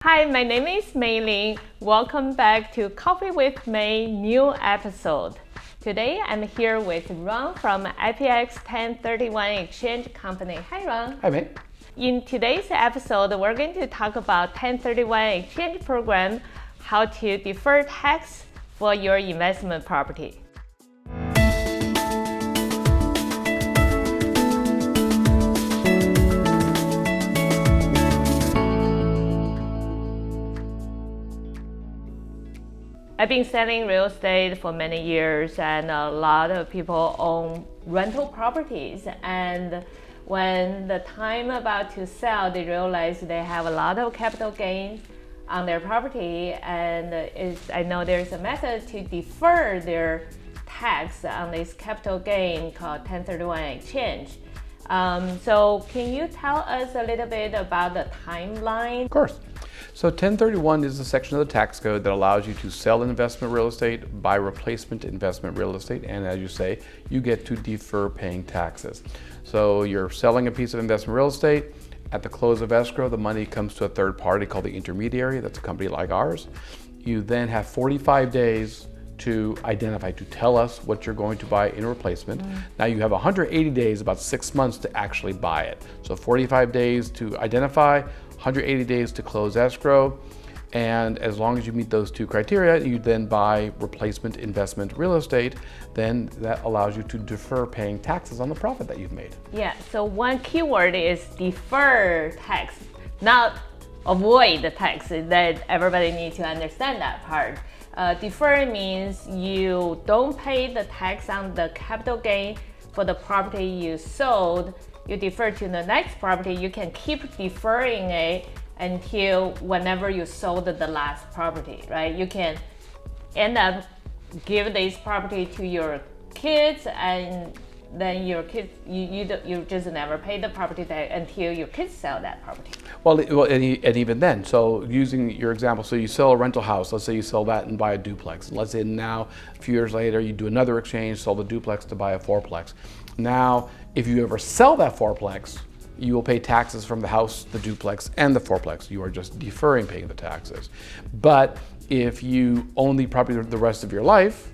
Hi, my name is Mei Lin. Welcome back to Coffee with Mei new episode. Today I'm here with Ron from IPX1031 Exchange Company. Hi Ron. Hi Mei. In today's episode, we're going to talk about 1031 Exchange Program, how to defer tax for your investment property. I've been selling real estate for many years, and a lot of people own rental properties. And when the time about to sell, they realize they have a lot of capital gains on their property, and I know there's a method to defer their tax on this capital gain called 1031 exchange. So can you tell us a little bit about the timeline? Of course. So 1031 is the section of the tax code that allows you to sell investment real estate, buy replacement investment real estate, and as you say, you get to defer paying taxes. So you're selling a piece of investment real estate. At the close of escrow, the money comes to a third party called the intermediary. That's a company like ours. You then have 45 days to identify, to tell us what you're going to buy in replacement. Now you have 180 days, about 6 months to actually buy it. So 45 days to identify, 180 days to close escrow, and as long as you meet those two criteria, you then buy replacement investment real estate, then that allows you to defer paying taxes on the profit that you've made. Yeah, so one keyword is defer tax, not avoid the tax. That everybody needs to understand that part. Defer means you don't pay the tax on the capital gain for the property you sold. You defer to the next property. You can keep deferring it until whenever you sold the last property, right? You can end up give this property to your kids, and then your kids, you just never pay the property tax until your kids sell that property. Well, and even then, so using your example, so you sell a rental house, let's say you sell that and buy a duplex. And let's say now, a few years later, you do another exchange, sell the duplex to buy a fourplex. Now, if you ever sell that fourplex, you will pay taxes from the house, the duplex, and the fourplex. You are just deferring paying the taxes. But if you own the property the rest of your life,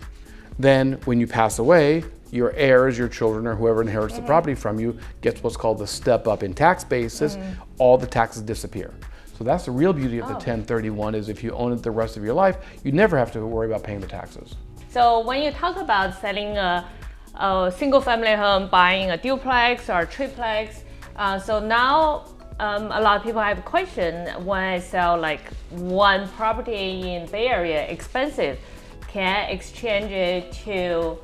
then when you pass away, your heirs, your children, or whoever inherits the property from you gets what's called the step up in tax basis. All the taxes disappear. So that's the real beauty of the 1031 is if you own it the rest of your life, you never have to worry about paying the taxes. So when you talk about selling a single family home, buying a duplex or triplex, so now a lot of people have a question: when I sell like one property in Bay Area, expensive, can I exchange it to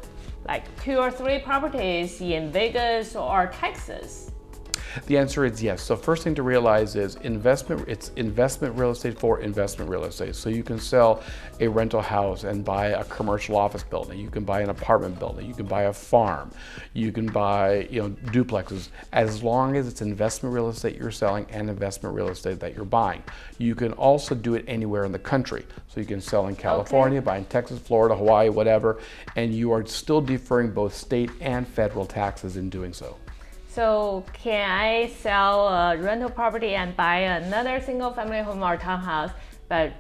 like 2 or 3 properties in Vegas or Texas? The answer is yes. So first thing to realize is it's investment real estate for investment real estate. So you can sell a rental house and buy a commercial office building. You can buy an apartment building. You can buy a farm. You can buy, duplexes. As long as it's investment real estate you're selling and investment real estate that you're buying. You can also do it anywhere in the country. So you can sell in California, buy in Texas, Florida, Hawaii, whatever, and you are still deferring both state and federal taxes in doing so. So can I sell a rental property and buy another single family home or townhouse, but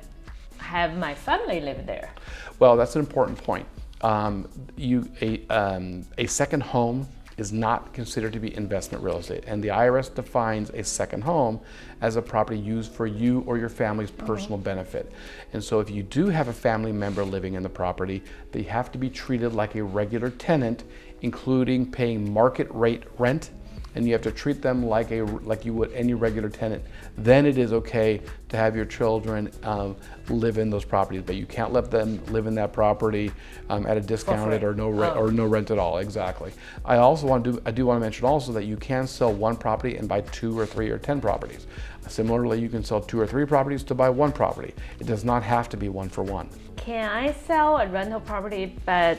have my family live there? Well, that's an important point. A second home is not considered to be investment real estate, and the IRS defines a second home as a property used for you or your family's personal benefit. And so if you do have a family member living in the property, they have to be treated like a regular tenant, including paying market rate rent, and you have to treat them like you would any regular tenant. Then it is okay to have your children live in those properties, but you can't let them live in that property at a discounted or no rent at all. Exactly. I do want to mention also that you can sell one property and buy 2 or 3 or 10 properties. Similarly, you can sell 2 or 3 properties to buy one property. It does not have to be one for one. Can I sell a rental property but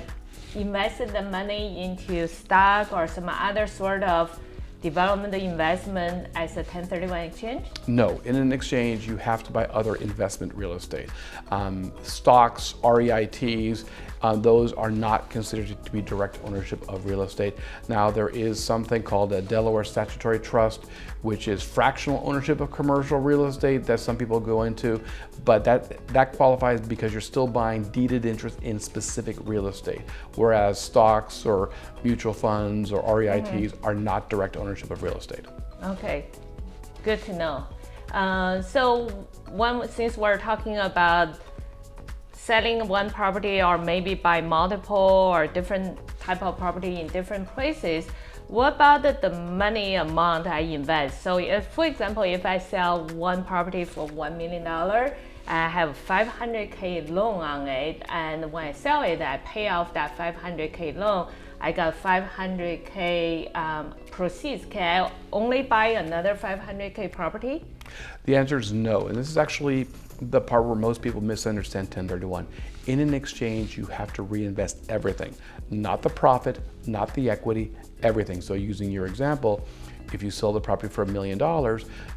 invest the money into stock or some other sort of development investment as a 1031 exchange? No, in an exchange, you have to buy other investment real estate. Stocks, REITs, those are not considered to be direct ownership of real estate. Now, there is something called a Delaware Statutory Trust, which is fractional ownership of commercial real estate that some people go into, but that qualifies because you're still buying deeded interest in specific real estate, whereas stocks or mutual funds or REITs are not direct ownership of real estate. Okay, good to know. Since we're talking about selling one property or maybe buy multiple or different type of property in different places, what about the money amount I invest? So if, for example, if I sell one property for $1 million, I have $500K loan on it, and when I sell it, I pay off that $500K loan, I got $500K proceeds. Can I only buy another $500K property? The answer is no, and this is actually the part where most people misunderstand 1031. In an exchange, you have to reinvest everything, not the profit, not the equity, everything. So using your example, if you sell the property for $1 million,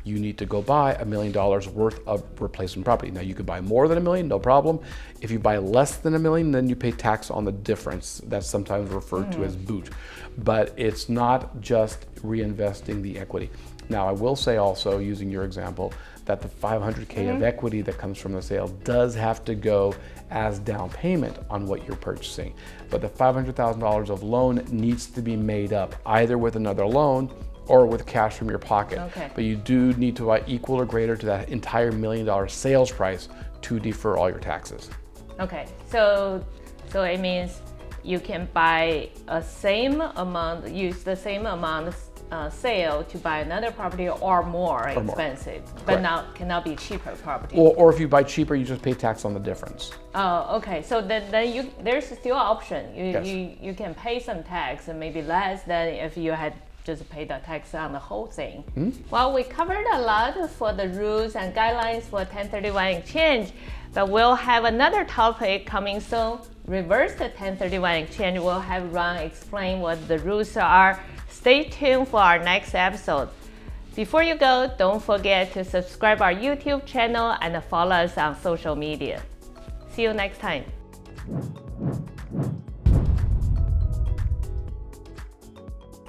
you need to go buy $1 million worth of replacement property. Now you could buy more than $1 million, no problem. If you buy less than $1 million, then you pay tax on the difference. That's sometimes referred to as boot. But it's not just reinvesting the equity. Now I will say also, using your example, that the $500K of equity that comes from the sale does have to go as down payment on what you're purchasing. But the $500,000 of loan needs to be made up either with another loan or with cash from your pocket. Okay. But you do need to buy equal or greater to that entire $1 million sales price to defer all your taxes. Okay, so it means you can buy a same amount, use the same amount sale to buy another property or more expensive, but cannot be cheaper property. Or if you buy cheaper, you just pay tax on the difference. Oh, okay. So then there's still an option. Yes. You can pay some tax and maybe less than if you had just paid the tax on the whole thing. Well, we covered a lot for the rules and guidelines for 1031 exchange, but we'll have another topic coming soon. Reverse the 1031 exchange. We'll have Ron explain what the rules are. Stay tuned for our next episode. Before you go, don't forget to subscribe our YouTube channel and follow us on social media. See you next time.